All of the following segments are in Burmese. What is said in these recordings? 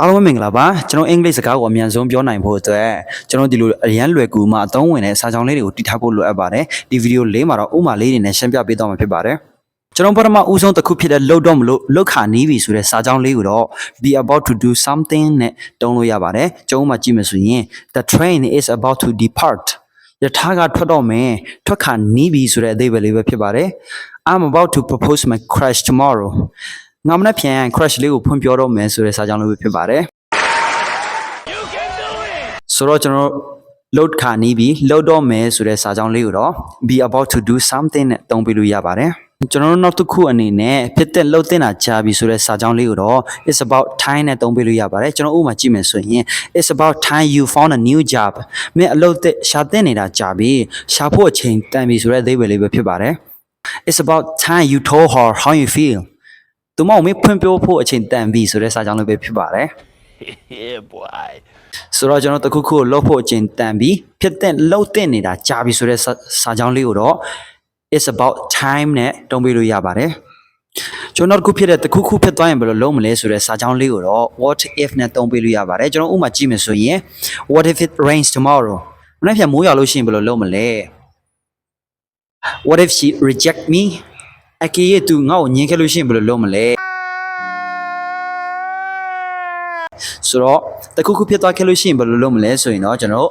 အားလုံးမင်္ဂလာပါကျွန်တော်အင်္ဂလိပ်စကားကိုအမြန်ဆုံးပြောနိုင်ဖို့အတွက်ကျွန်တော်ဒီလိုအရန်လွယ်ကူမှအသုံးဝင်တဲ့စာကြောင်းလေးတွေကိုတည်ထားဖို့လိုအပ်ပါတယ်ဒီဗီဒီယိုလေးမှာတော့ဥပမာလေးတွေနဲ့ရှင်းပြပေးသွားမှာဖြစ်ပါတယ်ကျွန်တော်ပထမဦးဆုံးတစ်ခုဖြစ်တဲ့လှုပ်တော့မလို့လှုပ်ခါနီးပြီဆိုတဲ့စာကြောင်းလေးကိုတော့ be about to do something နဲ့တုံးလို့ရပါတယ်ကျွန်တော်မှကြည့်မယ်ဆိုရင် the train is about to depart ရထားကထွက်တော့မယ်ထွက်ခါနီးပြီဆိုတဲ့အဓိပ္ပာယ်လေးပဲဖြစ်ပါတယ် I'm about to propose my crush tomorrowငါမနေ့ပြန် crush လေးကိုဖွင့်ပြောတော့မယ်ဆိုတဲ့စာကြောင်းလေးပဲဖြစ်ပါတယ်ဆိုတော့ကျွန်တော် load ခါနီးပြီး load တော့မယ်ဆိုတဲ့စာကြောင်းလေးကိုတော့ be about to do something နဲ့တုံးပြလို့ရပါတယ်ကျွန်တော်နောက်တစ်ခုအနေနဲ့ဖြစ်တဲ့လှုပ်တင်တာကြားပြီဆိုတဲ့စာကြောင်းလေးကိုတော့ it's about time နဲ့တုံးပြလို့ရပါတယ်ကျွန်တော်ဥပမာကြည့်မယ်ဆိုရင် it's about time you found a new job မင်းအလုပ်သစ်ရှာတင်နေတာကြားပြီရှာဖို့အချိန်တန်ပြီဆိုတဲ့အဓိပ္ပာယ်လေးပဲဖြစ်ပါတယ် it's about time you told her how you feel သူမကိုမင်းဖွင့်ပြောဖို့အချိန်တန်ပြီဆိုတဲ့စာကြောင်းလေးပဲဖြစ်ပါတယ် Yeah, boy. ဆိုတော့ကျွန်တော်တခုခုကိုလှုပ်ဖို့အချိန်တန်ပြီးဖြစ်တဲ့လှုပ်တင်နေတာကြားပြီဆိုတဲ့စာကြောင်းလေးကိုတော့ it's about time နဲ့တုံးပြလို့ရပါတယ်ကျွန်တော်ခုဖြစ်တဲ့တခုခုဖြစ်သွားရင်ဘယ်လိုလုပ်မလဲဆိုတဲ့စာကြောင်းလေးကိုတော့ what if နဲ့တုံးပြလို့ရပါတယ်ကျွန်တော်ဥပမာကြည့်မယ်ဆိုရင် what if it rains tomorrow မနေ့ပြန်မိုးရွာလို့ရှိရင်ဘယ်လိုလုပ်မလဲ what if she reject me အကေးသူငါ့ကိုညှင်းခဲ့လို့ရှိရင်ဘယ်လိုလုပ်မလဲဆိုတော့တခုခုဖြစ်သွားခဲ့လို့ရှိရင်ဘယ်လိုလုပ်မလဲဆိုရင်တော့ကျွန်တော်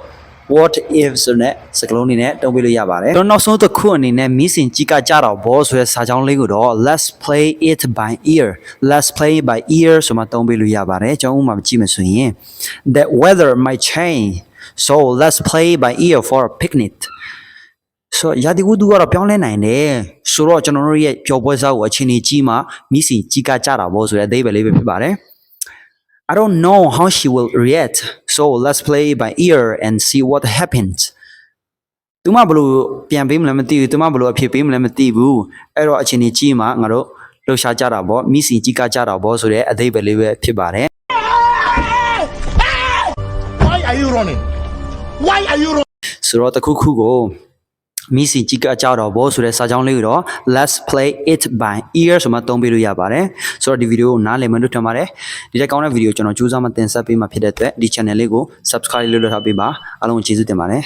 what if ဆိုတဲ့စကားလုံးလေးနဲ့တုံးပြလို့ရပါတယ်ကျွန်တော်နောက်ဆုံးတစ်ခုအနေနဲ့မီးစင်ကြီးကကြတော့ဘောဆိုတဲ့စာကြောင်းလေးကိုတော့ let's play it by ear let's play by ear ဆိုမှတုံးပြလို့ရပါတယ်ကျွန်တော်ဥပမာကြည့်မယ်ဆိုရင် the weather might change so let's play by ear for a picnic ဆိုရာဒီဝူဒူကတော့ပြောင်းလဲနိုင်တယ်ဆိုတော့ကျွန်တော်တို့ရဲ့ပျော်ပွဲစားကိုအချိန်ကြီးမှမီးစင်ကြီးကကြတာဘောဆိုတဲ့အသေးပဲလေးပဲဖြစ်ပါတယ်I don't know how she will react, so let's play by ear and see what happens. သူမဘလို့ပြန်ပေးမလဲမသိဘူးသူမဘလို့အဖြစ်ပေးမလဲမသိဘူးအဲ့တော့အချိန်ကြီးမှငါတို့လှူရှားကြတာပေါ့မိစီကြီးကကြတာပေါ့ဆိုတဲ့အသေးပဲလေးပဲဖြစ်ပါတယ် Why are you running? Why are you running? ဆိုတော့တခုခုကိုမီစီကြီးကကြတော့ဘောဆိုတဲ့စာကြောင်းလေးကိုတော့ let's play it by ear ဆိုမှတုံးပြလို့ရပါတယ်ဆိုတော့ဒီဗီဒီယိုကိုနားလည်မှလို့ထင်ပါတယ်ဒီတက်ကောင်းတဲ့ဗီဒီယိုကျွန်တော်ကြိုးစားမှတင်ဆက်ပေးမှာဖြစ်တဲ့အတွက်ဒီ channel လေးကို subscribe လုပ်ထားပေးပါအားလုံးကျေးဇူးတင်ပါတယ်